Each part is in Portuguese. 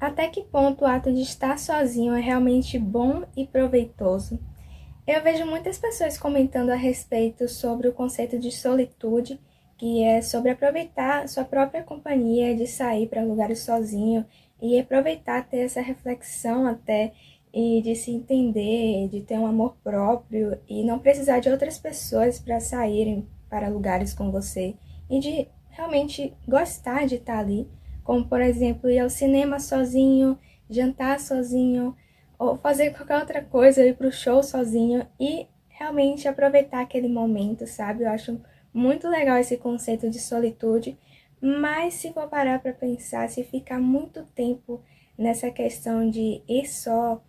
Até que ponto o ato de estar sozinho é realmente bom e proveitoso? Eu vejo muitas pessoas comentando a respeito sobre o conceito de solitude, que é sobre aproveitar sua própria companhia, de sair para lugares sozinho e aproveitar ter essa reflexão até e de se entender, de ter um amor próprio e não precisar de outras pessoas para saírem para lugares com você e de realmente gostar de estar ali, como por exemplo ir ao cinema sozinho, jantar sozinho, ou fazer qualquer outra coisa, ir pro show sozinho e realmente aproveitar aquele momento, sabe? Eu acho muito legal esse conceito de solitude, mas se for parar para pensar, se ficar muito tempo nessa questão de ir só,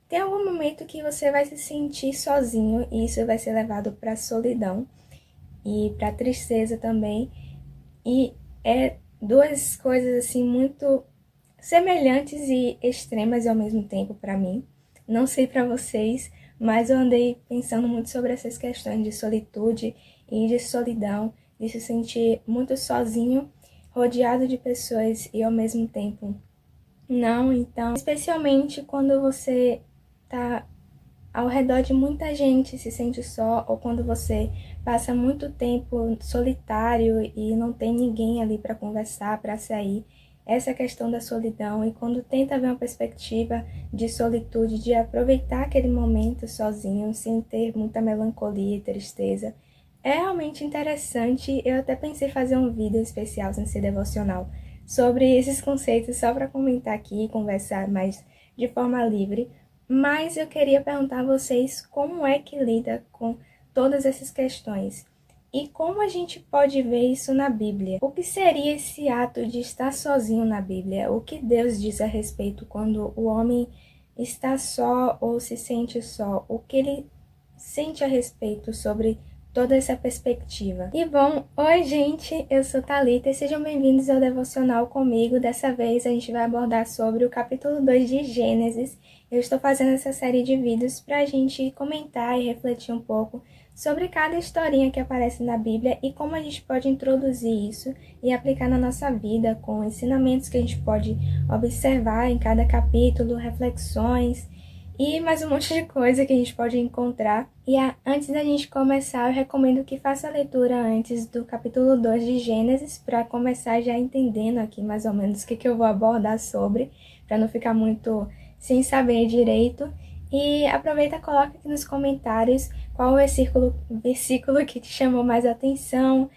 tem algum momento que você vai se sentir sozinho e isso vai ser levado para solidão e para tristeza também. E é duas coisas assim muito semelhantes e extremas ao mesmo tempo para mim. Não sei para vocês, mas eu andei pensando muito sobre essas questões de solitude e de solidão, de se sentir muito sozinho, rodeado de pessoas e ao mesmo tempo não. Então, especialmente quando você tá ao redor de muita gente, se sente só, ou quando você passa muito tempo solitário e não tem ninguém ali para conversar, para sair. Essa questão da solidão, e quando tenta ver uma perspectiva de solitude, de aproveitar aquele momento sozinho, sem ter muita melancolia e tristeza, é realmente interessante. Eu até pensei em fazer um vídeo especial, sem ser devocional, sobre esses conceitos, só para comentar aqui e conversar mais de forma livre. Mas eu queria perguntar a vocês como é que lida com todas essas questões e como a gente pode ver isso na Bíblia. O que seria esse ato de estar sozinho na Bíblia? O que Deus diz a respeito quando o homem está só ou se sente só? O que ele sente a respeito sobre toda essa perspectiva? E bom, oi gente, eu sou Thalita e sejam bem-vindos ao Devocional comigo. Dessa vez a gente vai abordar sobre o capítulo 2 de Gênesis. Eu estou fazendo essa série de vídeos para a gente comentar e refletir um pouco sobre cada historinha que aparece na Bíblia e como a gente pode introduzir isso e aplicar na nossa vida, com ensinamentos que a gente pode observar em cada capítulo, reflexões e mais um monte de coisa que a gente pode encontrar. E antes da gente começar, eu recomendo que faça a leitura antes do capítulo 2 de Gênesis, para começar já entendendo aqui mais ou menos o que eu vou abordar sobre, para não ficar muito sem saber direito. E aproveita e coloca aqui nos comentários qual o versículo que te chamou mais atenção,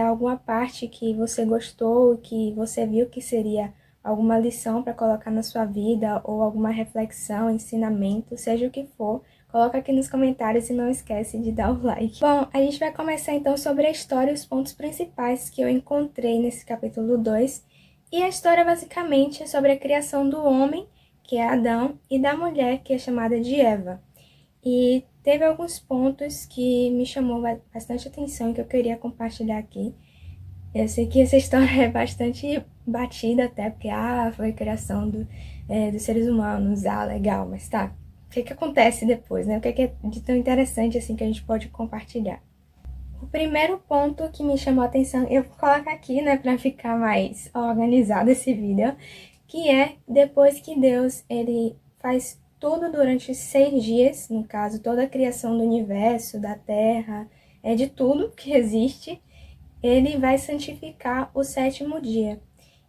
alguma parte que você gostou, que você viu que seria alguma lição para colocar na sua vida, ou alguma reflexão, ensinamento, seja o que for, coloca aqui nos comentários e não esquece de dar o like. Bom, a gente vai começar então sobre a história e os pontos principais que eu encontrei nesse capítulo 2. E a história basicamente é sobre a criação do homem, que é Adão, e da mulher, que é chamada de Eva. E teve alguns pontos que me chamou bastante atenção e que eu queria compartilhar aqui. Eu sei que essa história é bastante batida até, porque foi a criação dos seres humanos, legal, mas tá. O que acontece depois, né? O que é de tão interessante assim que a gente pode compartilhar? O primeiro ponto que me chamou a atenção, eu vou colocar aqui, né, para ficar mais organizado esse vídeo, que é depois que Deus, ele faz tudo durante 6 dias, no caso, toda a criação do universo, da terra, de tudo que existe, ele vai santificar o 7º dia.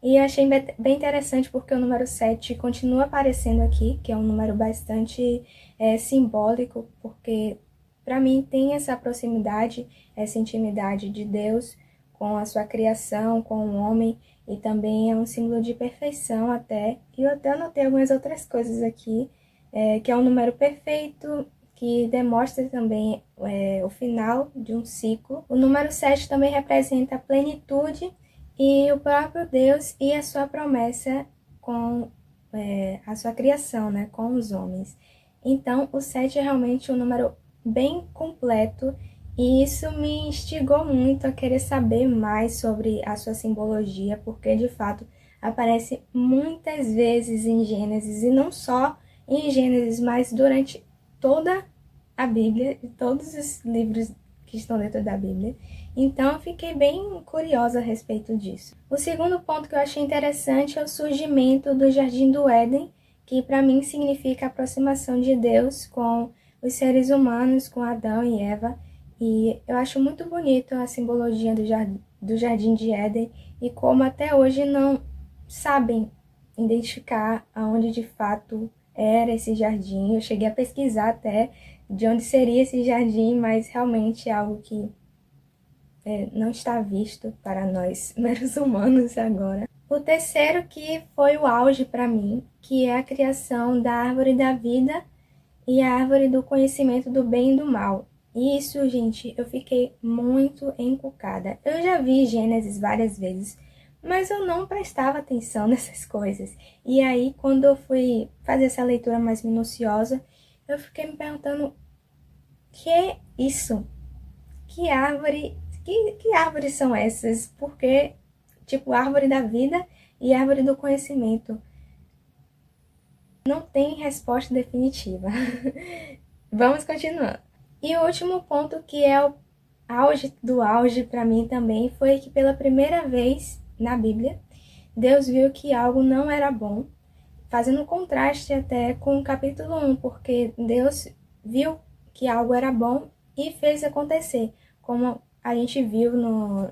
E eu achei bem interessante porque o número 7 continua aparecendo aqui, que é um número bastante simbólico, porque para mim tem essa proximidade, essa intimidade de Deus com a sua criação, com o homem, e também é um símbolo de perfeição até. E eu até anotei algumas outras coisas aqui, que é um número perfeito, que demonstra também o final de um ciclo. O número 7 também representa a plenitude e o próprio Deus e a sua promessa com a sua criação, né, com os homens. Então, o 7 é realmente um número bem completo, e isso me instigou muito a querer saber mais sobre a sua simbologia, porque de fato aparece muitas vezes em Gênesis, e não só em Gênesis, mas durante toda a Bíblia e todos os livros que estão dentro da Bíblia. Então eu fiquei bem curiosa a respeito disso. O segundo ponto que eu achei interessante é o surgimento do Jardim do Éden, que para mim significa a aproximação de Deus com os seres humanos, com Adão e Eva. E eu acho muito bonito a simbologia do Jardim de Éden e como até hoje não sabem identificar aonde de fato era esse jardim. Eu cheguei a pesquisar até de onde seria esse jardim, mas realmente é algo que não está visto para nós, meros humanos agora. O terceiro que foi o auge para mim, que é a criação da árvore da vida e a árvore do conhecimento do bem e do mal. Isso, gente, eu fiquei muito encucada. Eu já vi Gênesis várias vezes, mas eu não prestava atenção nessas coisas. E aí, quando eu fui fazer essa leitura mais minuciosa, eu fiquei me perguntando: que é isso? Que árvore, que árvores são essas? Porque, tipo, árvore da vida e árvore do conhecimento. Não tem resposta definitiva. Vamos continuando. E o último ponto, que é o auge do auge para mim também, foi que pela primeira vez na Bíblia, Deus viu que algo não era bom, fazendo um contraste até com o capítulo 1, porque Deus viu que algo era bom e fez acontecer, como a gente viu no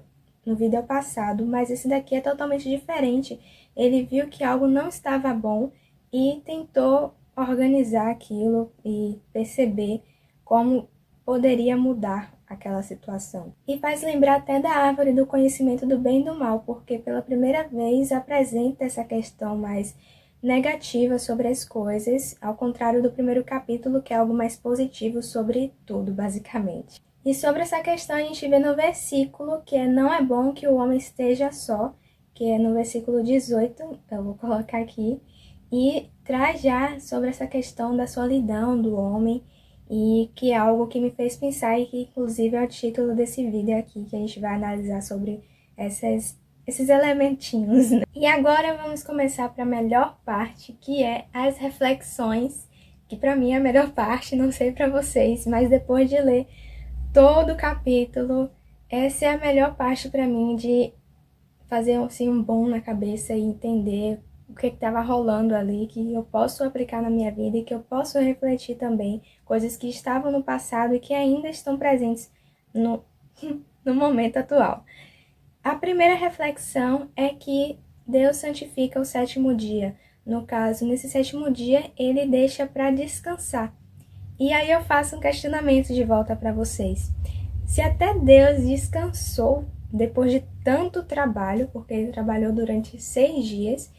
vídeo passado, mas esse daqui é totalmente diferente. Ele viu que algo não estava bom e tentou organizar aquilo e perceber como poderia mudar aquela situação. E faz lembrar até da árvore do conhecimento do bem e do mal, porque pela primeira vez apresenta essa questão mais negativa sobre as coisas, ao contrário do primeiro capítulo, que é algo mais positivo sobre tudo, basicamente. E sobre essa questão a gente vê no versículo que não é bom que o homem esteja só, que é no versículo 18, eu vou colocar aqui, e traz já sobre essa questão da solidão do homem, e que é algo que me fez pensar e que inclusive é o título desse vídeo aqui, que a gente vai analisar sobre esses elementinhos, né? E agora vamos começar para a melhor parte, que é as reflexões, que para mim é a melhor parte, não sei para vocês, mas depois de ler todo o capítulo, essa é a melhor parte para mim, de fazer assim um boom na cabeça e entender o que estava rolando ali, que eu posso aplicar na minha vida e que eu posso refletir também, coisas que estavam no passado e que ainda estão presentes no, no momento atual. A primeira reflexão é que Deus santifica o sétimo dia. No caso, nesse sétimo dia, ele deixa para descansar. E aí eu faço um questionamento de volta para vocês. Se até Deus descansou depois de tanto trabalho, porque ele trabalhou durante 6 dias,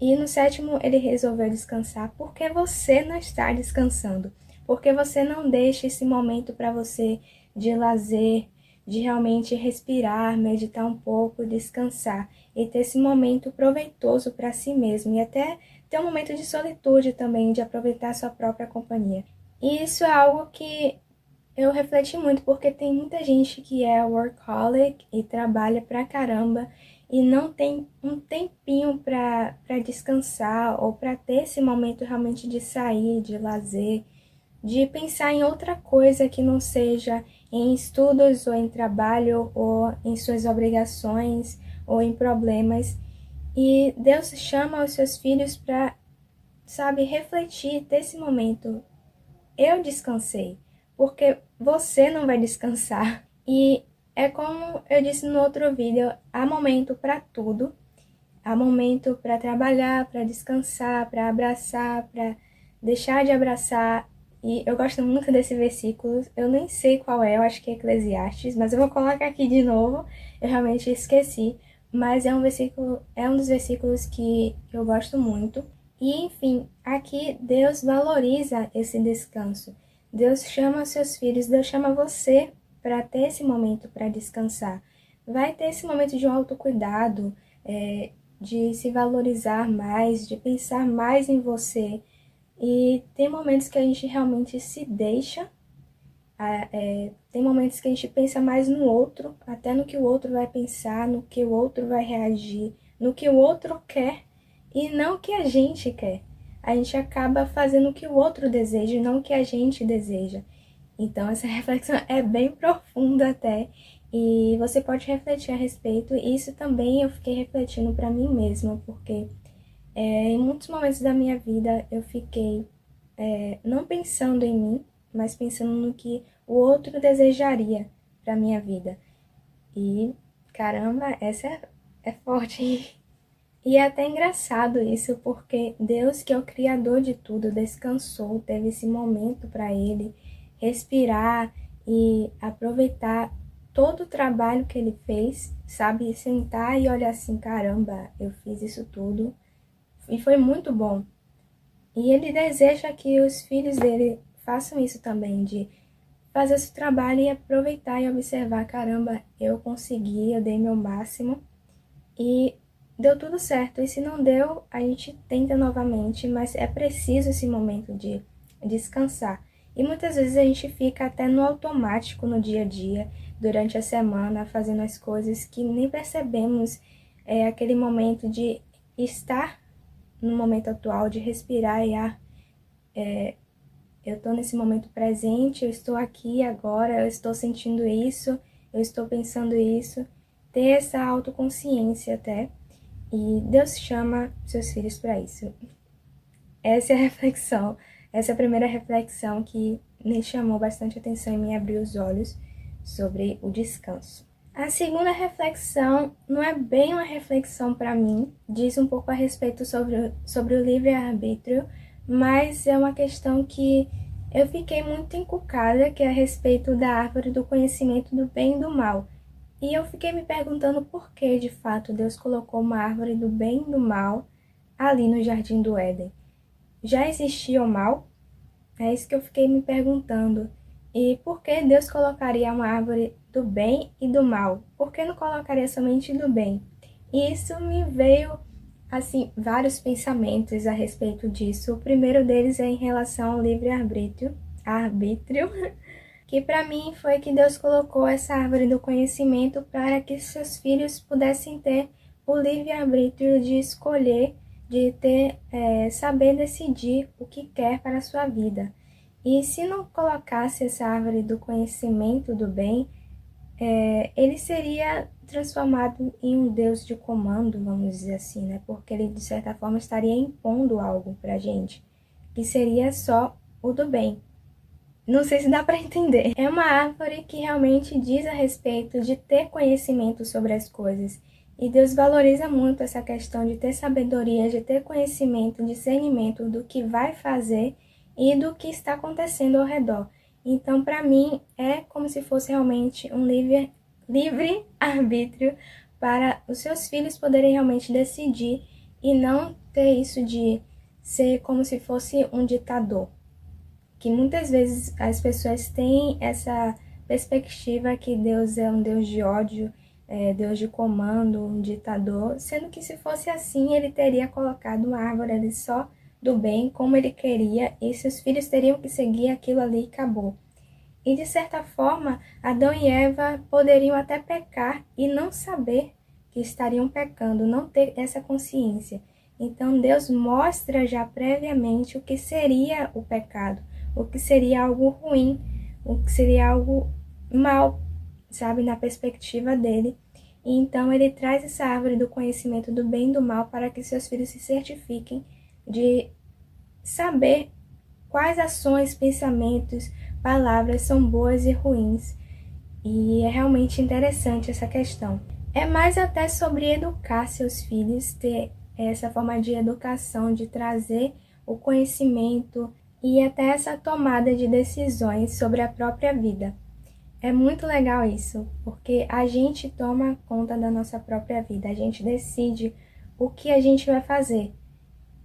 e no sétimo ele resolveu descansar, por que você não está descansando? Por que você não deixa esse momento para você de lazer, de realmente respirar, meditar um pouco, descansar e ter esse momento proveitoso para si mesmo e até ter um momento de solitude também, de aproveitar a sua própria companhia. E isso é algo que eu refleti muito, porque tem muita gente que é workaholic e trabalha pra caramba e não tem um tempinho para descansar ou para ter esse momento realmente de sair, de lazer, de pensar em outra coisa que não seja em estudos ou em trabalho ou em suas obrigações ou em problemas. E Deus chama os seus filhos para, sabe, refletir, ter esse momento. Eu descansei, porque você não vai descansar. E é como eu disse no outro vídeo, há momento para tudo. Há momento para trabalhar, para descansar, para abraçar, para deixar de abraçar. E eu gosto muito desse versículo, eu nem sei qual é, eu acho que é Eclesiastes, mas eu vou colocar aqui de novo, eu realmente esqueci. Mas é um versículo, é um dos versículos que eu gosto muito. E enfim, aqui Deus valoriza esse descanso. Deus chama seus filhos, Deus chama você para ter esse momento para descansar. Vai ter esse momento de um autocuidado, de se valorizar mais, de pensar mais em você. E tem momentos que a gente realmente se deixa, tem momentos que a gente pensa mais no outro, até no que o outro vai pensar, no que o outro vai reagir, no que o outro quer e não o que a gente quer. A gente acaba fazendo o que o outro deseja e não o que a gente deseja. Então essa reflexão é bem profunda até, E você pode refletir a respeito, e isso também eu fiquei refletindo para mim mesma, porque em muitos momentos da minha vida eu fiquei não pensando em mim, mas pensando no que o outro desejaria para minha vida. E caramba, essa é forte. E é até engraçado isso, porque Deus, que é o Criador de tudo, descansou, teve esse momento para ele respirar e aproveitar todo o trabalho que ele fez, sabe? Sentar e olhar assim: caramba, eu fiz isso tudo e foi muito bom. E ele deseja que os filhos dele façam isso também, de fazer esse trabalho e aproveitar e observar: caramba, eu consegui, eu dei meu máximo e deu tudo certo. E se não deu, a gente tenta novamente, mas é preciso esse momento de descansar. E muitas vezes a gente fica até no automático no dia a dia, durante a semana, fazendo as coisas que nem percebemos aquele momento de estar no momento atual, de respirar e eu estou nesse momento presente, eu estou aqui agora, eu estou sentindo isso, eu estou pensando isso. Ter essa autoconsciência até. E Deus chama seus filhos para isso. Essa é a reflexão, essa é a primeira reflexão que me chamou bastante atenção e me abriu os olhos sobre o descanso. A segunda reflexão não é bem uma reflexão para mim, diz um pouco a respeito sobre o livre-arbítrio, mas é uma questão que eu fiquei muito encucada, que é a respeito da árvore do conhecimento do bem e do mal. E eu fiquei me perguntando por que, de fato, Deus colocou uma árvore do bem e do mal ali no Jardim do Éden. Já existia o mal? É isso que eu fiquei me perguntando. E por que Deus colocaria uma árvore do bem e do mal? Por que não colocaria somente do bem? E isso me veio, assim, vários pensamentos a respeito disso. O primeiro deles é em relação ao livre-arbítrio, que para mim foi que Deus colocou essa árvore do conhecimento para que seus filhos pudessem ter o livre-arbítrio de escolher, de ter, saber decidir o que quer para a sua vida. E se não colocasse essa árvore do conhecimento do bem, ele seria transformado em um Deus de comando, vamos dizer assim, né? Porque ele, de certa forma, estaria impondo algo para a gente, que seria só o do bem. Não sei se dá para entender. É uma árvore que realmente diz a respeito de ter conhecimento sobre as coisas. E Deus valoriza muito essa questão de ter sabedoria, de ter conhecimento, discernimento do que vai fazer e do que está acontecendo ao redor. Então, para mim, é como se fosse realmente um livre arbítrio para os seus filhos poderem realmente decidir e não ter isso de ser como se fosse um ditador. Que muitas vezes as pessoas têm essa perspectiva que Deus é um Deus de ódio, Deus de comando, um ditador, sendo que se fosse assim, ele teria colocado uma árvore ali só do bem, como ele queria, e seus filhos teriam que seguir aquilo ali e acabou. E de certa forma, Adão e Eva poderiam até pecar e não saber que estariam pecando, não ter essa consciência. Então Deus mostra já previamente o que seria o pecado, o que seria algo ruim, o que seria algo mal, sabe, na perspectiva dele. E então ele traz essa árvore do conhecimento do bem e do mal para que seus filhos se certifiquem de saber quais ações, pensamentos, palavras são boas e ruins. E é realmente interessante essa questão. É mais até sobre educar seus filhos, ter essa forma de educação, de trazer o conhecimento e até essa tomada de decisões sobre a própria vida. É muito legal isso, porque a gente toma conta da nossa própria vida, a gente decide o que a gente vai fazer,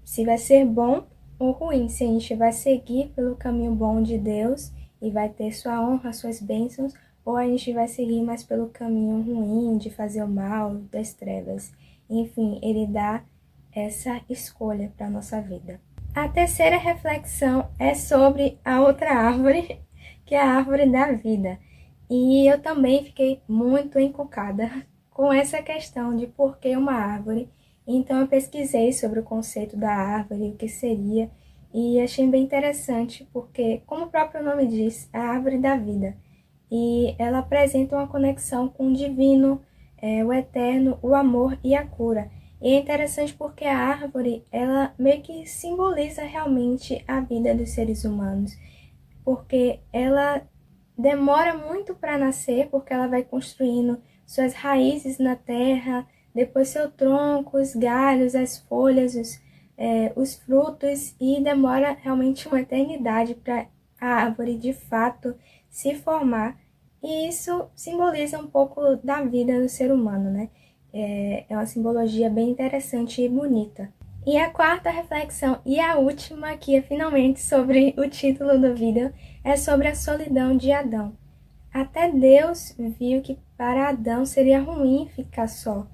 se vai ser bom ou ruim, se a gente vai seguir pelo caminho bom de Deus e vai ter sua honra, suas bênçãos, ou a gente vai seguir mais pelo caminho ruim de fazer o mal, das trevas. Enfim, ele dá essa escolha para a nossa vida. A terceira reflexão é sobre a outra árvore, que é a árvore da vida. E eu também fiquei muito encucada com essa questão de por que uma árvore. Então eu pesquisei sobre o conceito da árvore, o que seria, e achei bem interessante, porque, como o próprio nome diz, é a árvore da vida. e ela apresenta uma conexão com o divino, o eterno, o amor e a cura. E é interessante porque a árvore, ela meio que simboliza realmente a vida dos seres humanos, porque ela demora muito para nascer, porque ela vai construindo suas raízes na terra, depois seu tronco, os galhos, as folhas, os frutos, e demora realmente uma eternidade para a árvore de fato se formar. E isso simboliza um pouco da vida do ser humano, né? É uma simbologia bem interessante e bonita. E a quarta reflexão, e a última, que é finalmente sobre o título do vídeo, é sobre a solidão de Adão. Até Deus viu que para Adão seria ruim ficar só,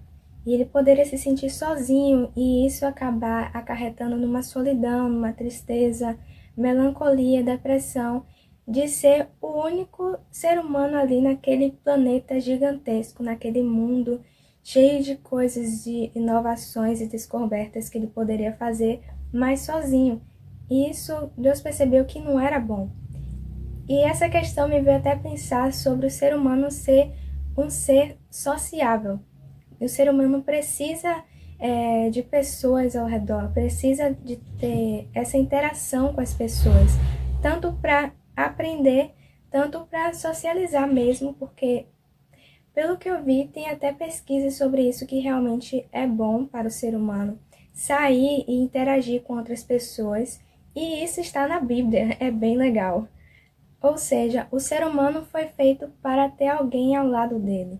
e ele poderia se sentir sozinho, e isso acabar acarretando numa solidão, numa tristeza, melancolia, depressão, de ser o único ser humano ali naquele planeta gigantesco, naquele mundo cheio de coisas, de inovações e descobertas que ele poderia fazer, mas sozinho. E isso Deus percebeu que não era bom. E essa questão me veio até pensar sobre o ser humano ser um ser sociável. O ser humano precisa de pessoas ao redor, precisa de ter essa interação com as pessoas, tanto para aprender, tanto para socializar mesmo, porque, pelo que eu vi, tem até pesquisas sobre isso, que realmente é bom para o ser humano sair e interagir com outras pessoas, e isso está na Bíblia, é bem legal. Ou seja, o ser humano foi feito para ter alguém ao lado dele,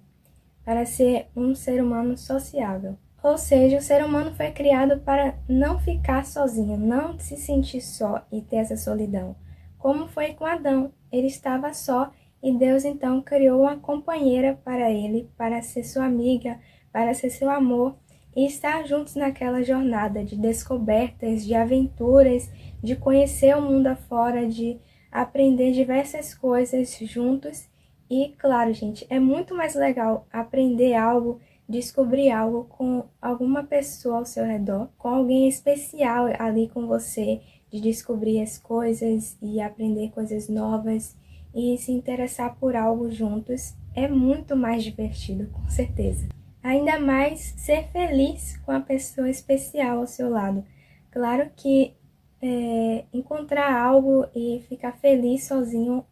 para ser um ser humano sociável. Ou seja, o ser humano foi criado para não ficar sozinho, não se sentir só e ter essa solidão. Como foi com Adão, ele estava só e Deus então criou uma companheira para ele, para ser sua amiga, para ser seu amor e estar juntos naquela jornada de descobertas, de aventuras, de conhecer o mundo afora, de aprender diversas coisas juntos. E claro, gente, é muito mais legal aprender algo, descobrir algo com alguma pessoa ao seu redor, com alguém especial ali com você, de descobrir as coisas e aprender coisas novas e se interessar por algo juntos. É muito mais divertido, com certeza. Ainda mais ser feliz com a pessoa especial ao seu lado. Claro que encontrar algo e ficar feliz sozinho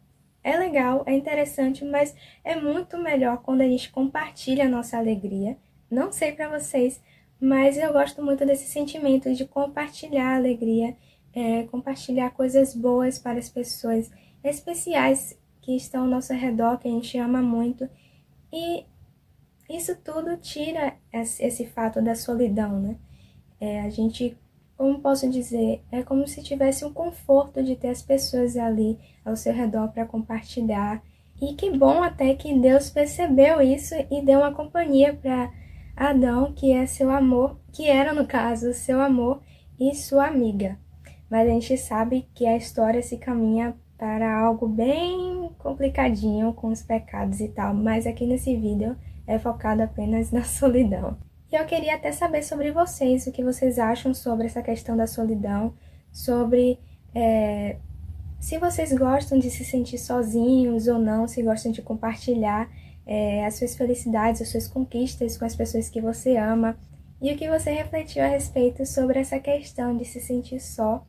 é legal, é interessante, mas é muito melhor quando a gente compartilha a nossa alegria. Não sei pra vocês, mas eu gosto muito desse sentimento de compartilhar a alegria, compartilhar coisas boas para as pessoas especiais que estão ao nosso redor, que a gente ama muito. E isso tudo tira esse fato da solidão, né? A gente, como posso dizer, é como se tivesse um conforto de ter as pessoas ali ao seu redor para compartilhar. E que bom até que Deus percebeu isso e deu uma companhia para Adão, que é seu amor, que era no caso seu amor e sua amiga. Mas a gente sabe que a história se caminha para algo bem complicadinho com os pecados e tal, mas aqui nesse vídeo é focado apenas na solidão. E eu queria até saber sobre vocês, o que vocês acham sobre essa questão da solidão, sobre se vocês gostam de se sentir sozinhos ou não, se gostam de compartilhar as suas felicidades, as suas conquistas com as pessoas que você ama, e o que você refletiu a respeito sobre essa questão de se sentir só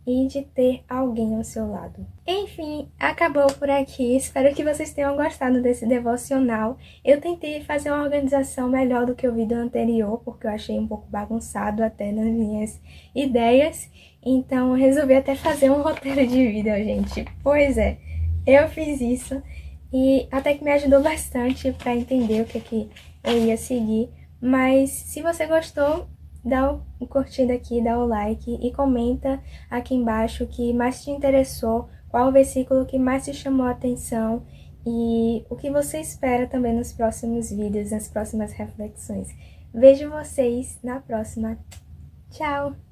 e de ter alguém ao seu lado. Enfim, acabou por aqui. Espero que vocês tenham gostado desse devocional. Eu tentei fazer uma organização melhor do que o vídeo anterior, porque eu achei um pouco bagunçado até nas minhas ideias. Então, eu resolvi até fazer um roteiro de vídeo, gente. Pois é, eu fiz isso e até que me ajudou bastante para entender o que eu ia seguir. Mas se você gostou, dá o curtida aqui, dá o like e comenta aqui embaixo o que mais te interessou, qual o versículo que mais te chamou a atenção e o que você espera também nos próximos vídeos, nas próximas reflexões. Vejo vocês na próxima. Tchau!